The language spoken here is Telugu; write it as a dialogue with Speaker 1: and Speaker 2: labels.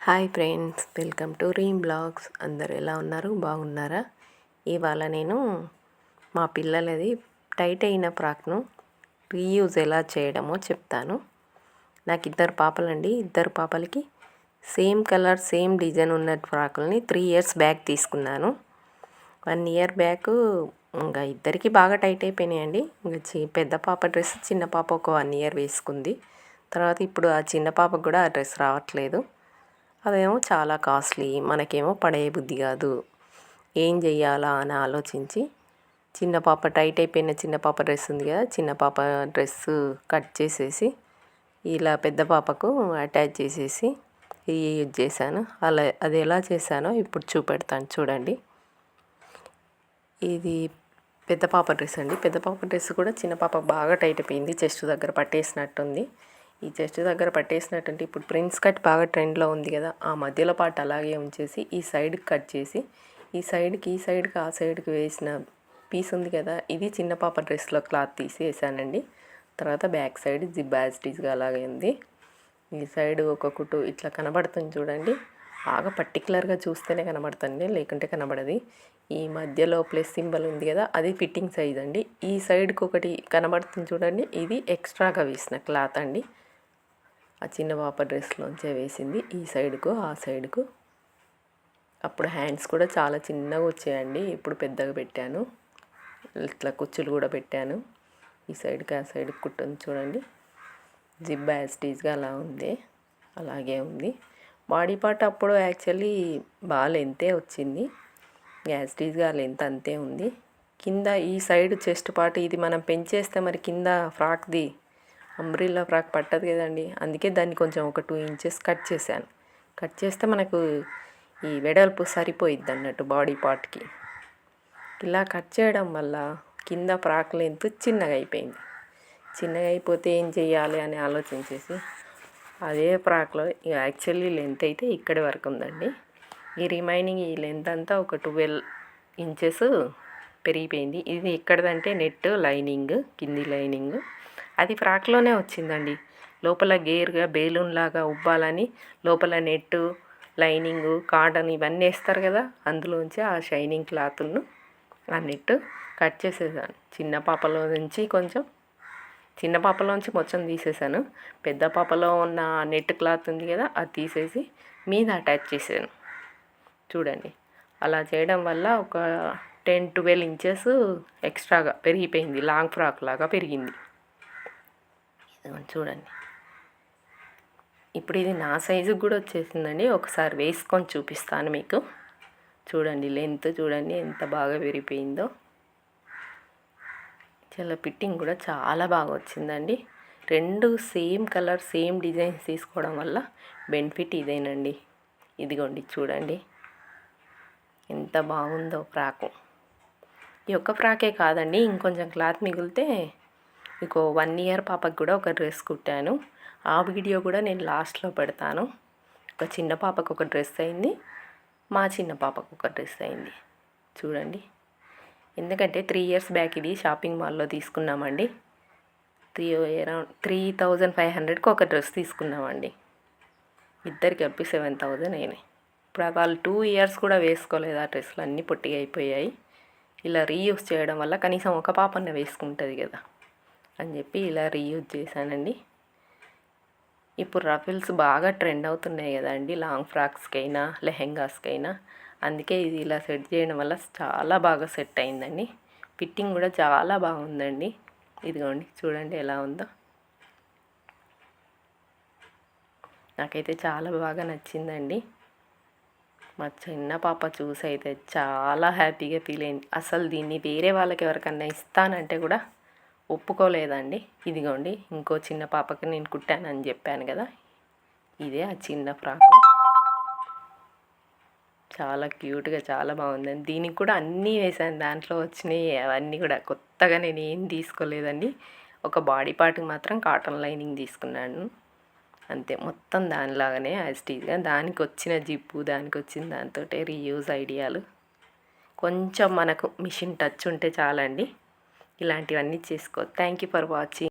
Speaker 1: Hi friends, welcome to Reem blogs. అందరు ఎలా ఉన్నారు? బాగున్నారా? ఇవాళ నేను మా పిల్లలది టైట్ అయిన ఫ్రాక్ను రీయూజ్ ఎలా చేయడమో చెప్తాను. నాకు ఇద్దరు పాపలండి. ఇద్దరు పాపలకి సేమ్ కలర్ సేమ్ డిజైన్ ఉన్న ఫ్రాకుల్ని 3 years బ్యాక్ తీసుకున్నాను. 1 year బ్యాక్ ఇంకా ఇద్దరికి బాగా టైట్ అయిపోయినాయండి. ఇంకా పెద్ద పాప డ్రెస్ చిన్న పాప ఒక 1 year వేసుకుంది. తర్వాత ఇప్పుడు ఆ చిన్న పాపకు కూడా ఆ డ్రెస్ రావట్లేదు. అదేమో చాలా కాస్ట్లీ, మనకేమో పడే బుద్ధి కాదు. ఏం చెయ్యాలా అని ఆలోచించి చిన్న పాప టైట్ అయిపోయిన చిన్న పాప డ్రెస్ ఉంది కదా, చిన్న పాప డ్రెస్ కట్ చేసేసి ఇలా పెద్ద పాపకు అటాచ్ చేసేసి యూజ్ చేశాను. అది ఎలా చేశానో ఇప్పుడు చూపెడతాను చూడండి. ఇది పెద్ద పాప డ్రెస్ అండి. పెద్ద పాప డ్రెస్ కూడా చిన్న పాప బాగా టైట్ అయిపోయింది, చెస్ట్ దగ్గర పట్టేసినట్టుంది. ఈ చెస్ట్ దగ్గర పట్టేసినట్టుంటే ఇప్పుడు ప్రిన్స్ కట్ బాగా ట్రెండ్లో ఉంది కదా, ఆ మధ్యలో పాటు అలాగే ఉంచేసి ఈ సైడ్కి కట్ చేసి ఈ సైడ్కి ఆ సైడ్కి వేసిన పీస్ ఉంది కదా, ఇది చిన్న పాప డ్రెస్లో క్లాత్ తీసి వేసానండి. తర్వాత బ్యాక్ సైడ్ జిబ్ యాస్టీస్గా అలాగే ఉంది. ఈ సైడ్ ఒక కుట్టు ఇట్లా కనబడుతుంది చూడండి. బాగా పర్టికులర్గా చూస్తేనే కనబడుతుంది, లేకుంటే కనబడది. ఈ మధ్యలో ప్లస్ సింబల్ ఉంది కదా, అది ఫిట్టింగ్ సైజ్ అండి. ఈ సైడ్కి ఒకటి కనబడుతుంది చూడండి, ఇది ఎక్స్ట్రాగా వేసిన క్లాత్ అండి. ఆ చిన్న పాప డ్రెస్లోంచే వేసింది ఈ సైడ్కు ఆ సైడ్కు. అప్పుడు హ్యాండ్స్ కూడా చాలా చిన్నగా వచ్చాయండి, ఇప్పుడు పెద్దగా పెట్టాను. ఇట్లా కుచ్చులు కూడా పెట్టాను. ఈ సైడ్కి ఆ సైడ్కి కుట్టుంది చూడండి. జిబ్ యాస్టీస్గా అలా ఉంది, అలాగే ఉంది. బాడీ పార్ట్ అప్పుడు యాక్చువల్లీ బాగా లెంతే వచ్చింది, యాస్టీస్గా లెంత్ అంతే ఉంది. కింద ఈ సైడ్ చెస్ట్ పార్ట్ ఇది మనం పెంచేస్తే మరి కింద ఫ్రాక్ది అంబ్రిల్లా ఫ్రాక్ పట్టదు కదండి. అందుకే దాన్ని కొంచెం ఒక 2 inches కట్ చేశాను. కట్ చేస్తే మనకు ఈ వెడల్పు సరిపోయిద్ది అన్నట్టు బాడీ పార్ట్కి. ఇలా కట్ చేయడం వల్ల కింద ఫ్రాక్ లెంత్ చిన్నగా అయిపోయింది. చిన్నగా అయిపోతే ఏం చేయాలి అని ఆలోచించేసి అదే ఫ్రాక్లో యాక్చువల్లీ లెంత్ అయితే ఇక్కడి వరకు ఉందండి. ఈ రిమైనింగ్ ఈ లెంత్ అంతా ఒక 12 inches పెరిగిపోయింది. ఇది ఎక్కడదంటే నెట్ లైనింగ్, కింది లైనింగ్ అది ఫ్రాక్లోనే వచ్చిందండి. లోపల గేర్గా బేలూన్ లాగా ఉబ్బాలని లోపల నెట్టు లైనింగు కాటన్ ఇవన్నీ వేస్తారు కదా, అందులోంచి ఆ షైనింగ్ క్లాత్ను ఆ నెట్ కట్ చేసేసాను. చిన్న పాపలోంచి మొత్తం తీసేసాను. పెద్ద పాపలో ఉన్న నెట్ క్లాత్ ఉంది కదా, అది తీసేసి మీద అటాచ్ చేసాను చూడండి. అలా చేయడం వల్ల ఒక 10-12 inches ఎక్స్ట్రాగా పెరిగిపోయింది, లాంగ్ ఫ్రాక్ లాగా పెరిగింది చూడండి. ఇప్పుడు ఇది నా సైజుకి కూడా వచ్చేసిందండి. ఒకసారి వేసుకొని చూపిస్తాను మీకు. చూడండి లెంత్ చూడండి ఎంత బాగా విరిగిపోయిందో. చాలా ఫిట్టింగ్ కూడా చాలా బాగా వచ్చిందండి. 2 సేమ్ కలర్ సేమ్ డిజైన్స్ తీసుకోవడం వల్ల బెనిఫిట్ ఇదేనండి. ఇదిగోండి చూడండి ఎంత బాగుందో ఫ్రాకు. ఈ ఒక్క ఫ్రాకే కాదండి, ఇంకొంచెం క్లాత్ మిగిలితే ఇంకో 1 year పాపకు కూడా ఒక డ్రెస్ కుట్టాను. ఆ వీడియో కూడా నేను లాస్ట్లో పెడతాను. ఒక చిన్న పాపకు ఒక డ్రెస్ అయింది, మా చిన్న పాపకు ఒక డ్రెస్ అయింది చూడండి. ఎందుకంటే 3 years బ్యాక్ ఇది షాపింగ్ మాల్లో తీసుకున్నామండి. అరౌండ్ 3500కి ఒక డ్రెస్ తీసుకున్నామండి. ఇద్దరికి కలిపి 7000 అయినాయి. ఇప్పుడు వాళ్ళు 2 years కూడా వేసుకోలేదు, ఆ డ్రెస్సులు అన్నీ పొట్టిగా అయిపోయాయి. ఇలా రీయూజ్ చేయడం వల్ల కనీసం ఒక పాపన్న వేసుకుంటుంది కదా అని చెప్పి ఇలా రీయూజ్ చేశానండి. ఇప్పుడు రఫిల్స్ బాగా ట్రెండ్ అవుతున్నాయి కదండి, లాంగ్ ఫ్రాక్స్కైనా లెహెంగాస్కైనా. అందుకే ఇది ఇలా సెట్ చేయడం వల్ల చాలా బాగా సెట్ అయిందండి. ఫిట్టింగ్ కూడా చాలా బాగుందండి. ఇదిగోండి చూడండి ఎలా ఉందో. నాకైతే చాలా బాగా నచ్చిందండి. మా చిన్న పాప చూసి అయితే చాలా హ్యాపీగా ఫీల్ అయింది. అసలు దీన్ని వేరే వాళ్ళకి ఎవరికన్నా ఇస్తానంటే కూడా ఒప్పుకోలేదండి. ఇదిగోండి ఇంకో చిన్న పాపకి నేను కుట్టానని చెప్పాను కదా, ఇదే ఆ చిన్న ఫ్రాక్. చాలా క్యూట్గా చాలా బాగుందండి. దీనికి కూడా అన్నీ వేసాను, దాంట్లో వచ్చినాయి అవన్నీ కూడా. కొత్తగా నేను ఏం తీసుకోలేదండి. ఒక బాడీ పార్ట్కి మాత్రం కాటన్ లైనింగ్ తీసుకున్నాను అంతే. మొత్తం దానిలాగానే యాస్టీస్గా దానికి వచ్చిన జిప్పు దానికి వచ్చిన దాంతో రీయూజ్ ఐడియాలు. కొంచెం మనకు మిషన్ టచ్ ఉంటే చాలండి, ఇలాంటివన్నీ చేసుకో. Thank you for watching.